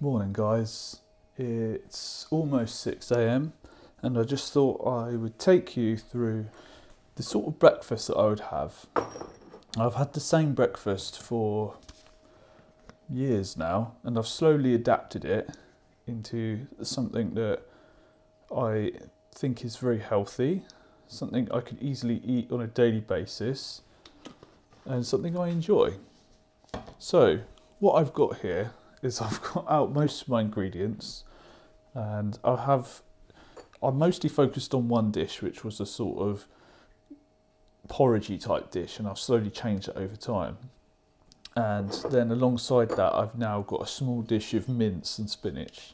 Morning guys, it's almost 6 a.m. and I just thought I would take you through the sort of breakfast that I would have. I've had the same breakfast for years now and I've slowly adapted it into something that I think is very healthy, something I could easily eat on a daily basis and something I enjoy. So what I've got here is I've got out most of my ingredients and I'm mostly focused on one dish, which was a sort of porridgey type dish, and I've slowly changed it over time. And then alongside that I've now got a small dish of mince and spinach,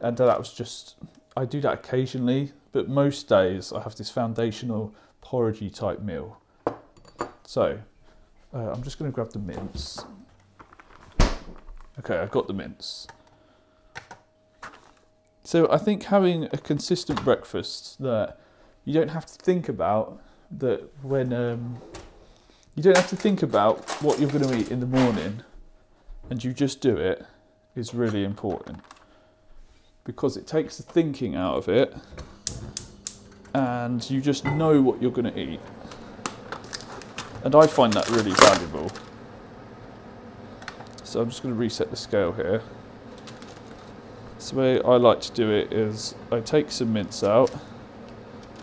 and that was just, I do that occasionally, but most days I have this foundational porridgey type meal. So I'm just going to grab the mince. Okay, I've got the mince. So I think having a consistent breakfast that you don't have to think about that when you don't have to think about what you're going to eat in the morning, and you just do it, is really important, because it takes the thinking out of it and you just know what you're going to eat. And I find that really valuable. So I'm just going to reset the scale here. So the way I like to do it is I take some mince out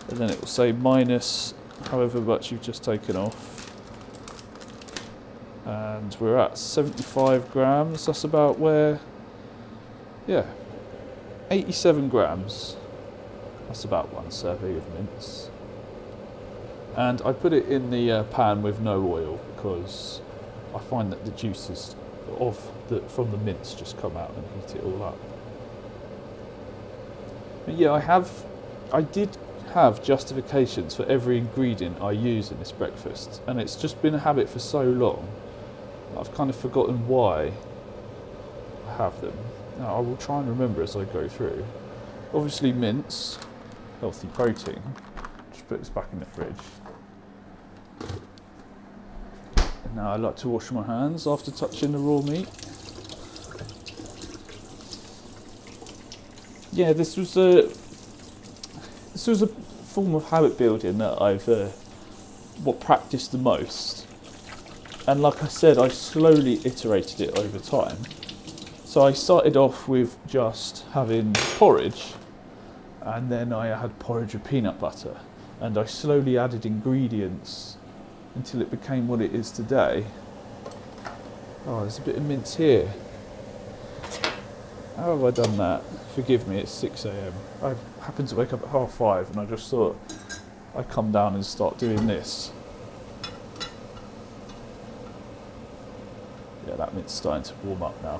and then it will say minus however much you've just taken off. And we're at 75 grams. That's about where, yeah, 87 grams. That's about one serving of mince. And I put it in the pan with no oil because I find that the juices from the mince just come out and heat it all up. But yeah, I did have justifications for every ingredient I use in this breakfast, and it's just been a habit for so long I've kind of forgotten why I have them. Now I will try and remember as I go through. Obviously mince, healthy protein. Just put this back in the fridge. Now I like to wash my hands after touching the raw meat. Yeah, this was a form of habit building that I've practiced the most. And like I said, I slowly iterated it over time. So I started off with just having porridge, and then I had porridge with peanut butter, and I slowly added ingredients until it became what it is today. Oh, there's a bit of mince here. How have I done that? Forgive me, it's 6 a.m. I happened to wake up at 5:30 and I just thought I'd come down and start doing this. Yeah, that mince is starting to warm up now.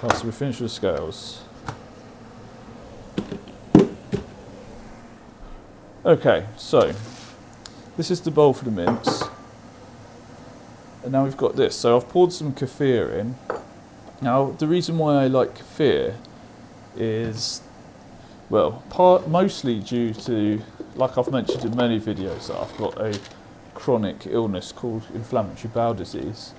Oh, so we finished with the scales. Okay, so this is the bowl for the mince, and now we've got this. So I've poured some kefir in. Now the reason why I like kefir is, well, mostly due to, like I've mentioned in many videos, that I've got a chronic illness called inflammatory bowel disease,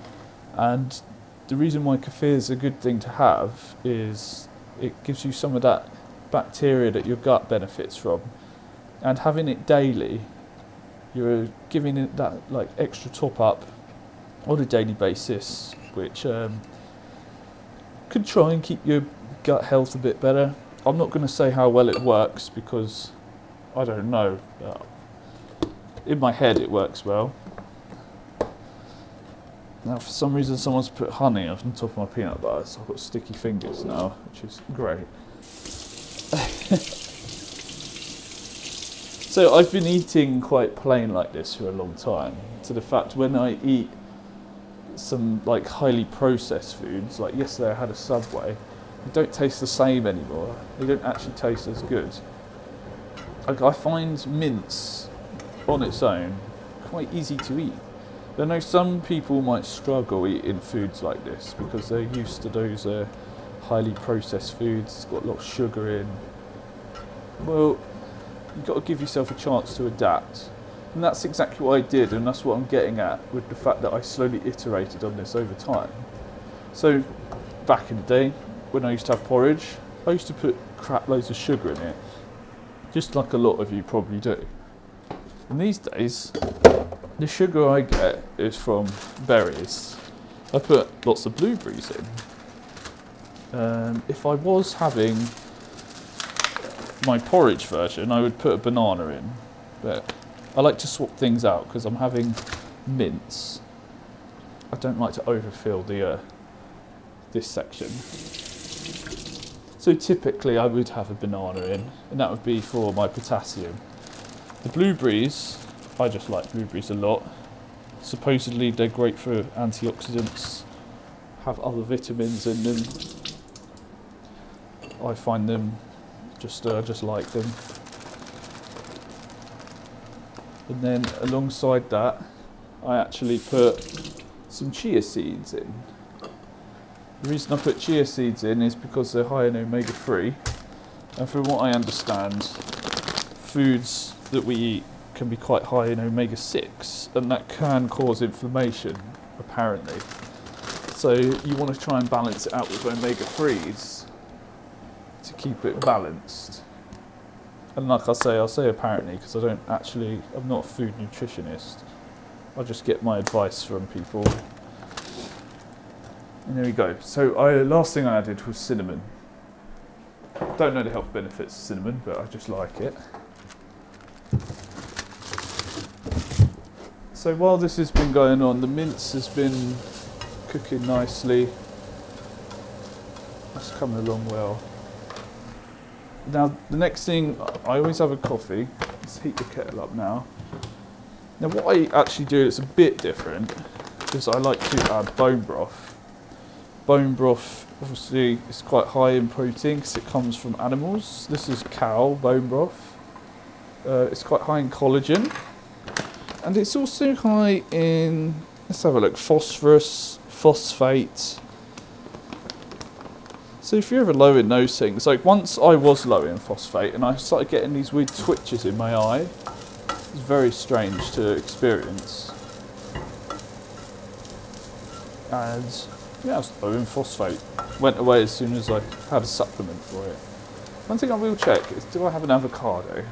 and the reason why kefir is a good thing to have is it gives you some of that bacteria that your gut benefits from, and having it daily, you're giving it that like extra top up on a daily basis, which could try and keep your gut health a bit better. I'm not going to say how well it works because I don't know. In my head it works well. Now for some reason someone's put honey on top of my peanut butter, so I've got sticky fingers now, which is great. So I've been eating quite plain like this for a long time, to the fact when I eat some like highly processed foods, like yesterday I had a Subway, they don't taste the same anymore. They don't actually taste as good. Like, I find mince on its own quite easy to eat. I know some people might struggle eating foods like this because they're used to those highly processed foods, it's got a lot of sugar in. Well, you've got to give yourself a chance to adapt. And that's exactly what I did, and that's what I'm getting at with the fact that I slowly iterated on this over time. So back in the day, when I used to have porridge, I used to put crap loads of sugar in it, just like a lot of you probably do. And these days, the sugar I get is from berries. I put lots of blueberries in. If I was having my porridge version, I would put a banana in, but I like to swap things out because I'm having mince. I don't like to overfill the this section. So typically I would have a banana in, and that would be for my potassium. The blueberries, I just like blueberries a lot. Supposedly they're great for antioxidants, have other vitamins in them. I find them just like them. And then alongside that, I actually put some chia seeds in. The reason I put chia seeds in is because they're high in omega-3, and from what I understand, foods that we eat can be quite high in omega-6, and that can cause inflammation, apparently. So you want to try and balance it out with omega-3s to keep it balanced. And like I'll say apparently, because I'm not a food nutritionist. I just get my advice from people. And there we go. So last thing I added was cinnamon. Don't know the health benefits of cinnamon, but I just like it. So while this has been going on, the mince has been cooking nicely. That's coming along well. Now the next thing, I always have a coffee. Let's heat the kettle up now. Now what I actually do that's a bit different is I like to add bone broth. Bone broth, obviously, is quite high in protein because it comes from animals. This is cow bone broth. It's quite high in collagen. And it's also high in, let's have a look, phosphorus, phosphate. So if you're ever low in those things, like once I was low in phosphate and I started getting these weird twitches in my eye. It's very strange to experience. And yeah, I was low in phosphate. Went away as soon as I had a supplement for it. One thing I will check is, do I have an avocado?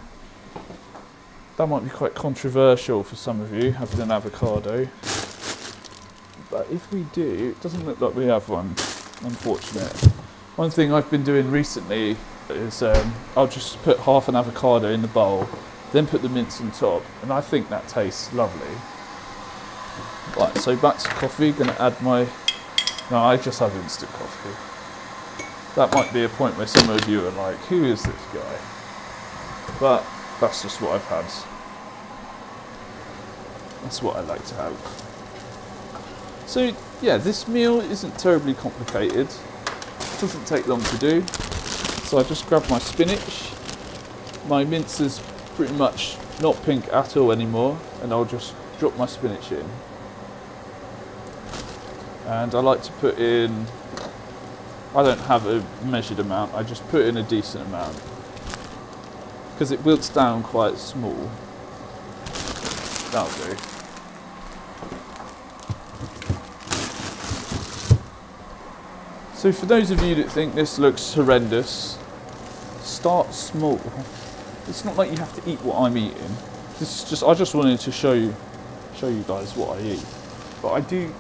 That might be quite controversial for some of you, having an avocado. But if we do, it doesn't look like we have one, unfortunate. One thing I've been doing recently is I'll just put half an avocado in the bowl, then put the mince on top, and I think that tastes lovely. Right, so back to coffee, gonna add my... No, I just have instant coffee. That might be a point where some of you are like, who is this guy? But that's just what I've had. That's what I like to have. So yeah, this meal isn't terribly complicated. It doesn't take long to do. So I just grab my spinach. My mince is pretty much not pink at all anymore, and I'll just drop my spinach in. And I like to put in, I don't have a measured amount, I just put in a decent amount. Because it wilts down quite small. That'll do. So for those of you that think this looks horrendous, start small. It's not like you have to eat what I'm eating. This is just, I just wanted to show you guys what I eat. But I do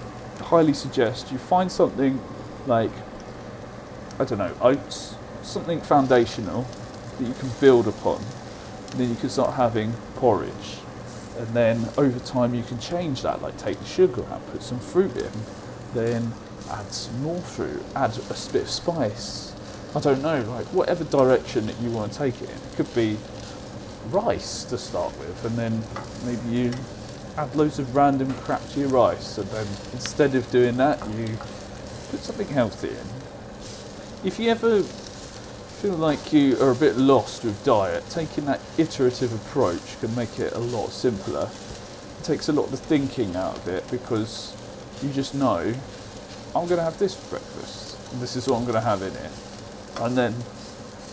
highly suggest you find something like, I don't know, oats, something foundational that you can build upon. And then you can start having porridge. And then over time you can change that, like take the sugar out, put some fruit in, then add some more fruit, add a bit of spice. I don't know, like whatever direction that you want to take it in. It could be rice to start with, and then maybe you add loads of random crap to your rice, and then instead of doing that you put something healthy in. If you ever feel like you are a bit lost with diet, taking that iterative approach can make it a lot simpler. It takes a lot of the thinking out of it, because you just know, I'm going to have this for breakfast, and this is what I'm going to have in it. And then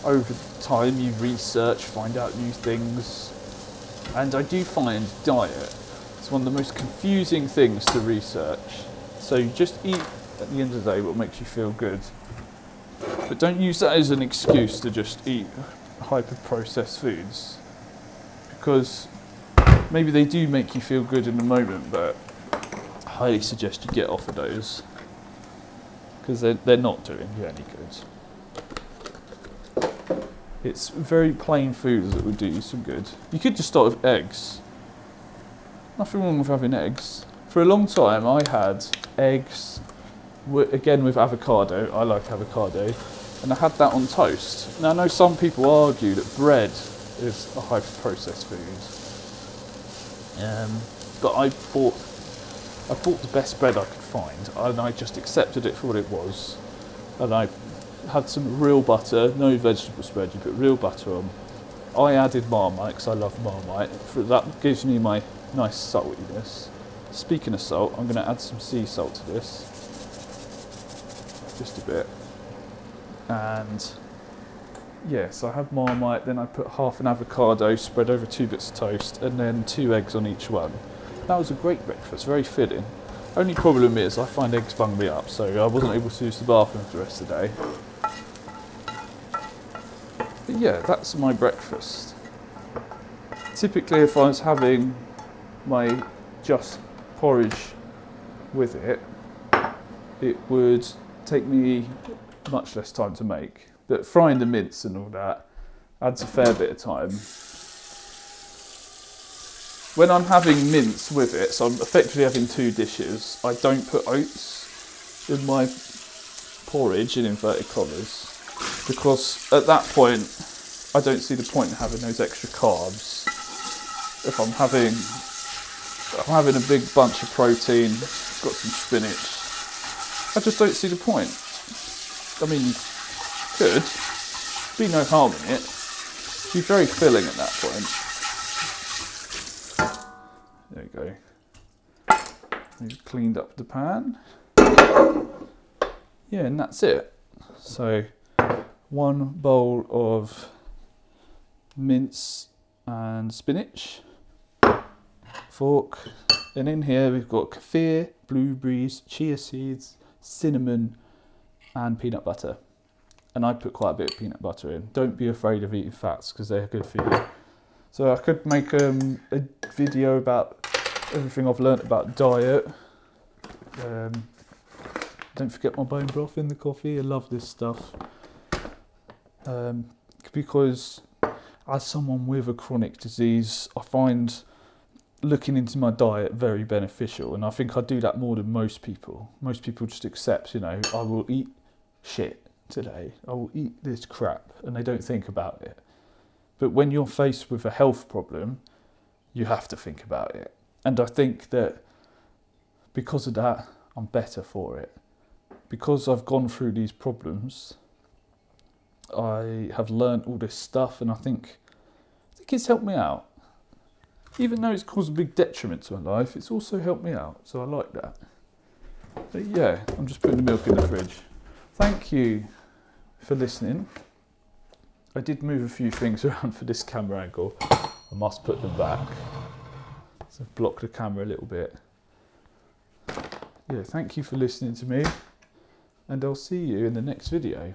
over time you research, find out new things. And I do find diet is one of the most confusing things to research. So you just eat at the end of the day what makes you feel good. But don't use that as an excuse to just eat hyper-processed foods, because maybe they do make you feel good in the moment, but I highly suggest you get off of those, because they're not doing you any good. It's very plain foods that would do you some good. You could just start with eggs. Nothing wrong with having eggs. For a long time I had eggs, again with avocado. I like avocado. And I had that on toast. Now I know some people argue that bread is a hyper-processed food. But I bought the best bread I could find, and I just accepted it for what it was. And I had some real butter, no vegetable spread, you put real butter on. I added Marmite because I love Marmite. That gives me my nice saltiness. Speaking of salt, I'm going to add some sea salt to this. Just a bit. And yes, I had Marmite, then I put half an avocado spread over 2 bits of toast, and then 2 eggs on each one. That was a great breakfast, very filling. Only problem is I find eggs bung me up, so I wasn't able to use the bathroom for the rest of the day. But yeah, that's my breakfast. Typically if I was having my just porridge with it, it would take me much less time to make. But frying the mince and all that adds a fair bit of time. When I'm having mince with it, so I'm effectively having 2 dishes, I don't put oats in my porridge in inverted commas, because at that point I don't see the point in having those extra carbs. If I'm having a big bunch of protein, got some spinach, I just don't see the point. I mean, could be no harm in it. Be very filling at that point. There we go. We've cleaned up the pan. Yeah, and that's it. So 1 bowl of mince and spinach, fork, and in here we've got kefir, blueberries, chia seeds, cinnamon and peanut butter. And I put quite a bit of peanut butter in. Don't be afraid of eating fats because they're good for you. So I could make a video about everything I've learnt about diet. Don't forget my bone broth in the coffee. I love this stuff. Because as someone with a chronic disease, I find looking into my diet very beneficial, and I think I do that more than most people. Most people just accept, you know, I will eat shit today, I will eat this crap, and they don't think about it. But when you're faced with a health problem, you have to think about it. And I think that because of that, I'm better for it. Because I've gone through these problems, I have learnt all this stuff, and I think it's helped me out. Even though it's caused a big detriment to my life, it's also helped me out, so I like that. But yeah, I'm just putting the milk in the fridge. Thank you for listening. I did move a few things around for this camera angle. I must put them back. So I've blocked the camera a little bit. Yeah, thank you for listening to me, and I'll see you in the next video.